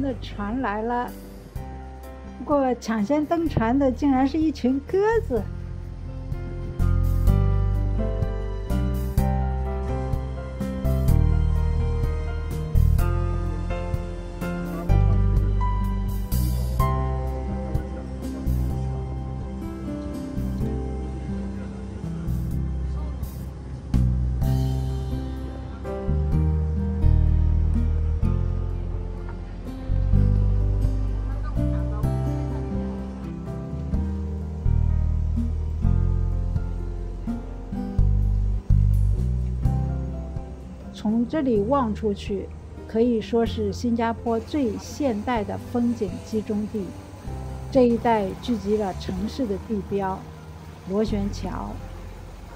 的船来了。不过抢先登船的竟然是一群鸽子。从这里望出去，可以说是新加坡最现代的风景集中地。这一带聚集了城市的地标、螺旋桥、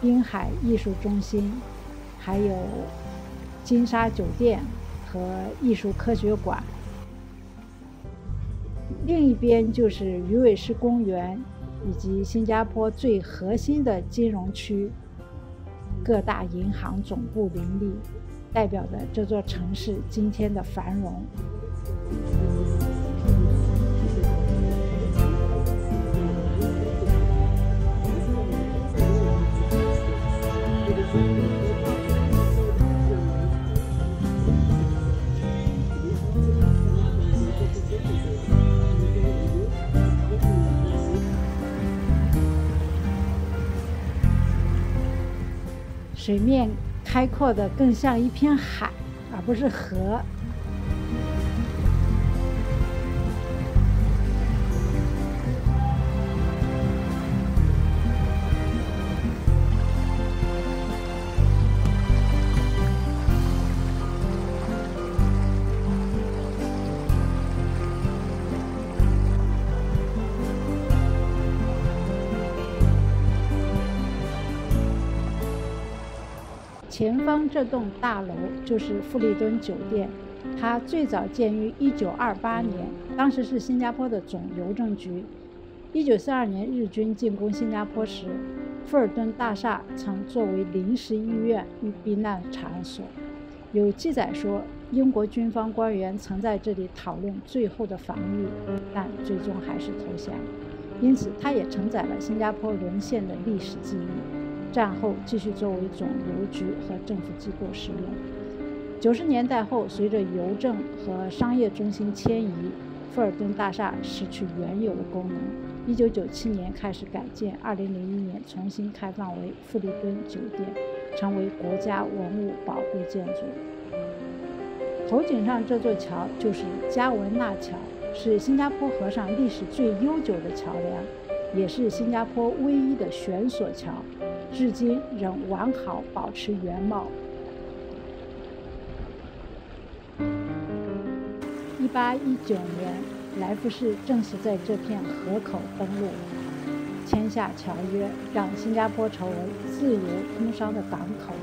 滨海艺术中心，还有金沙酒店和艺术科学馆。另一边就是鱼尾狮公园，以及新加坡最核心的金融区，各大银行总部林立，代表着这座城市今天的繁荣。水面开阔的更像一片海，而不是河。前方这栋大楼就是富丽敦酒店，它最早建于1928年，当时是新加坡的总邮政局。1942年日军进攻新加坡时，富尔顿大厦曾作为临时医院与避难场所。有记载说，英国军方官员曾在这里讨论最后的防御，但最终还是投降。因此，它也承载了新加坡沦陷的历史记忆。战后继续作为总邮局和政府机构使用。90年代后，随着邮政和商业中心迁移，富尔顿大厦失去原有的功能。1997年开始改建，2001年重新开放为富丽敦酒店，成为国家文物保护建筑。头顶上这座桥就是加文纳桥，是新加坡河上历史最悠久的桥梁，也是新加坡唯一的悬索桥，至今仍完好保持原貌。1819年，来福士正是在这片河口登陆，签下条约，让新加坡成为自由通商的港口。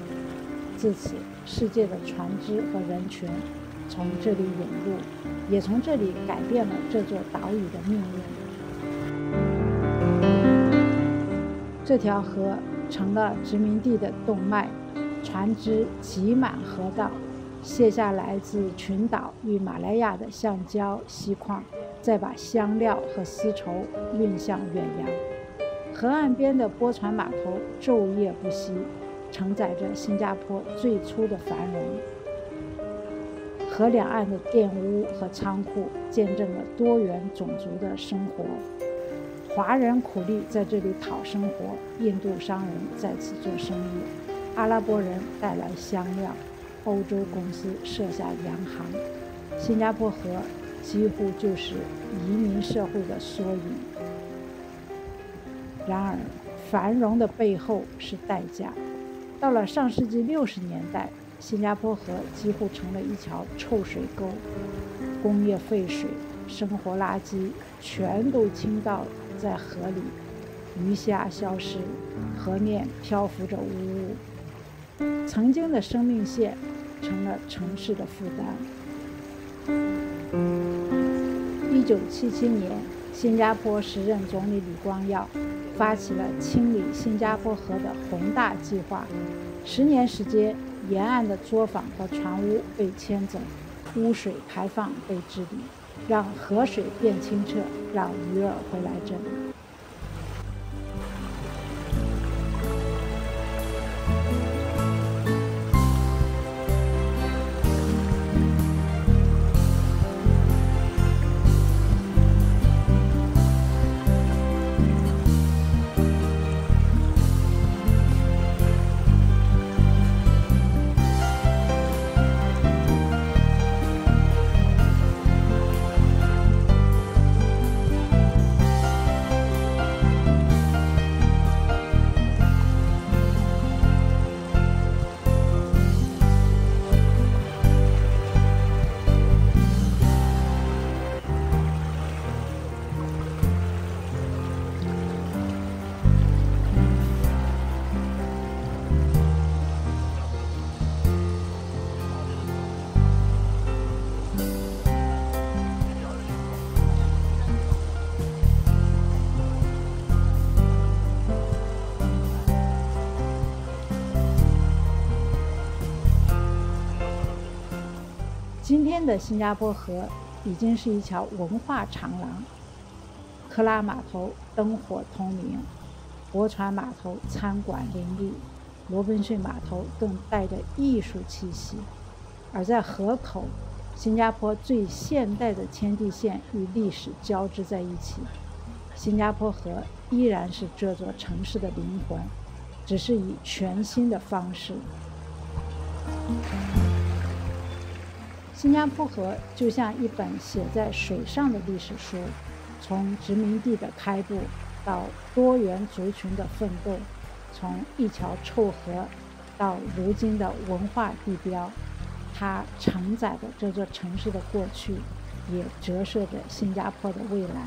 自此，世界的船只和人群从这里涌入，也从这里改变了这座岛屿的命运。这条河成了殖民地的动脉，船只挤满河道，卸下来自群岛与马来亚的橡胶、锡矿，再把香料和丝绸运向远洋。河岸边的驳船码头昼夜不息，承载着新加坡最初的繁荣。河两岸的店屋和仓库见证了多元种族的生活。华人苦力在这里讨生活，印度商人在此做生意，阿拉伯人带来香料，欧洲公司设下洋行。新加坡河几乎就是移民社会的缩影。然而，繁荣的背后是代价。到了上世纪60年代，新加坡河几乎成了一条臭水沟，工业废水、生活垃圾全都倾倒在河里，鱼虾消失，河面漂浮着污物，曾经的生命线成了城市的负担。1977年，新加坡时任总理李光耀发起了清理新加坡河的宏大计划，10年时间，沿岸的作坊和船坞被迁走，污水排放被治理，让河水变清澈，让鱼儿回来这里。今天的新加坡河已经是一条文化长廊，克拉码头灯火通明，驳船码头餐馆林立，罗宾逊码头更带着艺术气息。而在河口，新加坡最现代的天地线与历史交织在一起。新加坡河依然是这座城市的灵魂，只是以全新的方式。新加坡河就像一本写在水上的历史书，从殖民地的开埠到多元族群的奋斗，从一条臭河到如今的文化地标，它承载着这座城市的过去，也折射着新加坡的未来。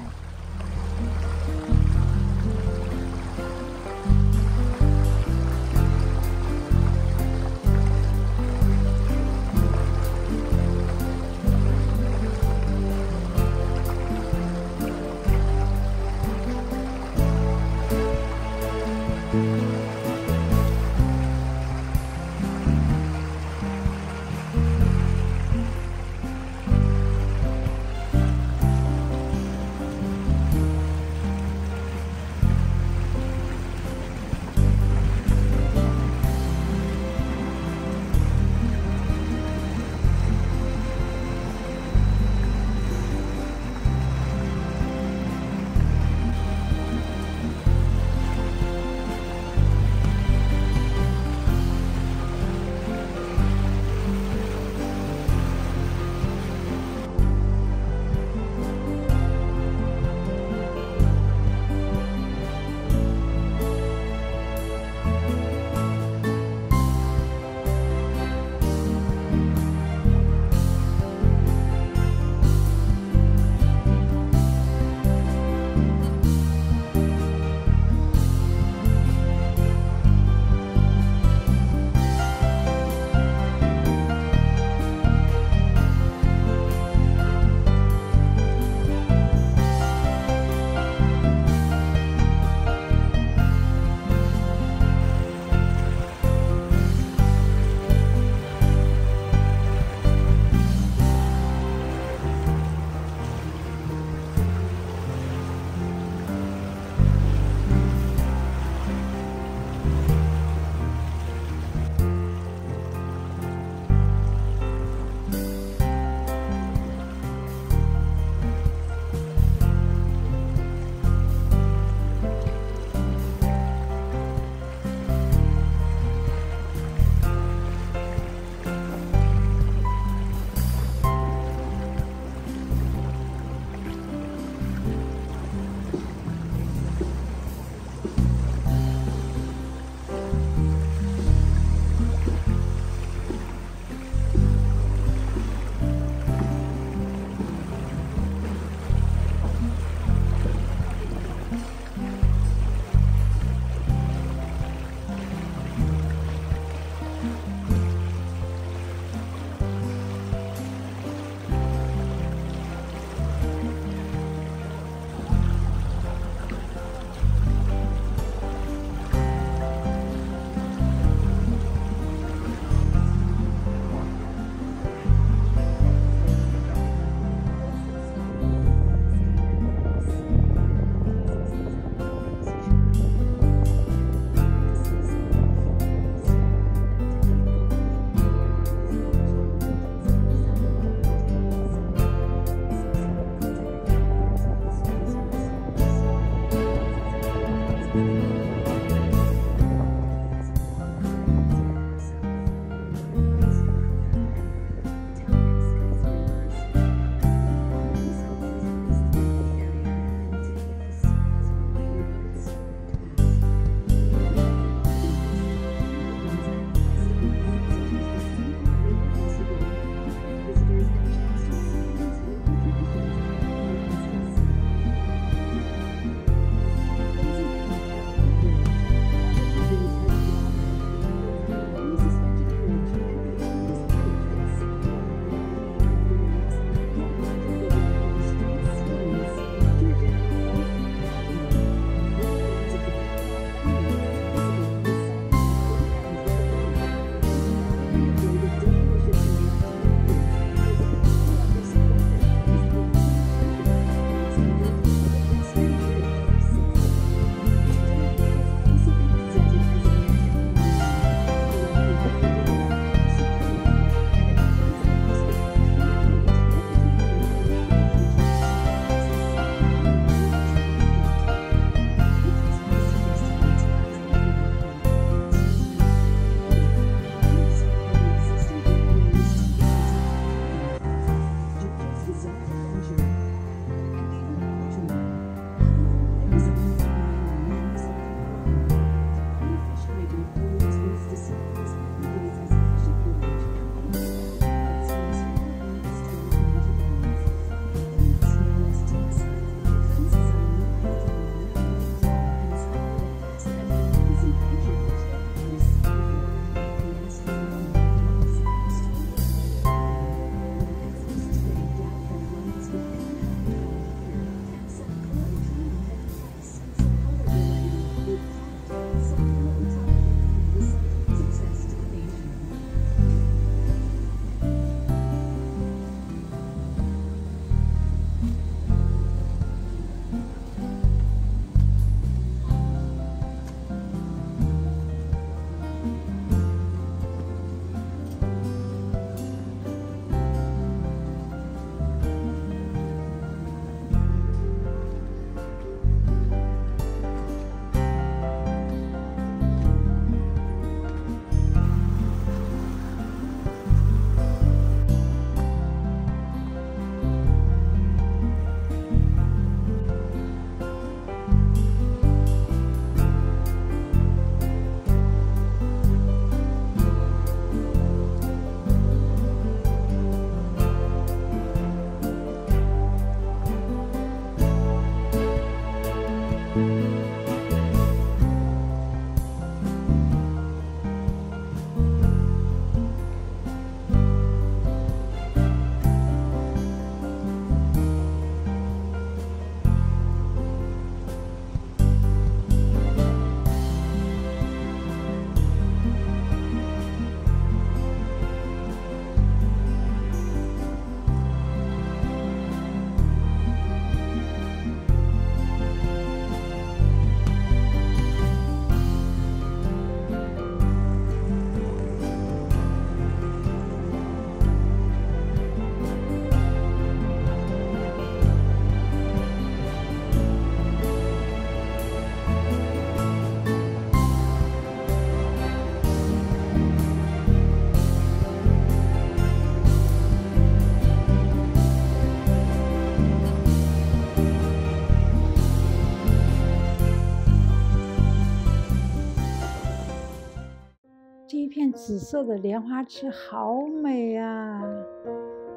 紫色的莲花池好美啊！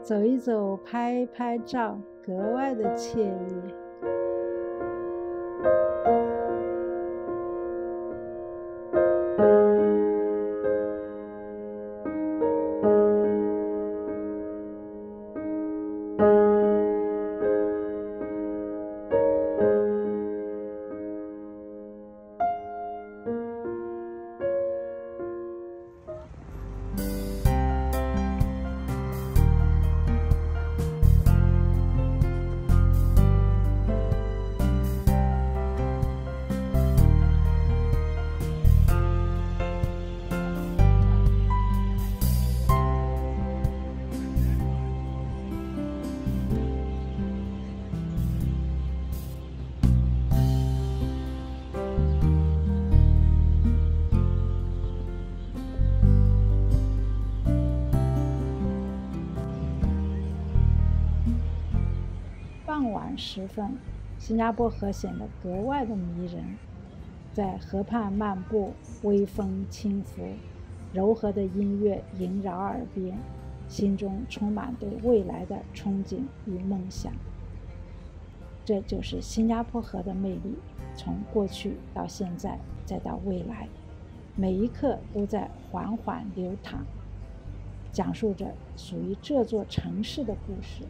走一走，拍一拍照，格外的惬意。傍晚时分，新加坡河显得格外的迷人。在河畔漫步，微风轻拂，柔和的音乐萦绕耳边，心中充满对未来的憧憬与梦想。这就是新加坡河的魅力，从过去到现在，再到未来，每一刻都在缓缓流淌，讲述着属于这座城市的故事。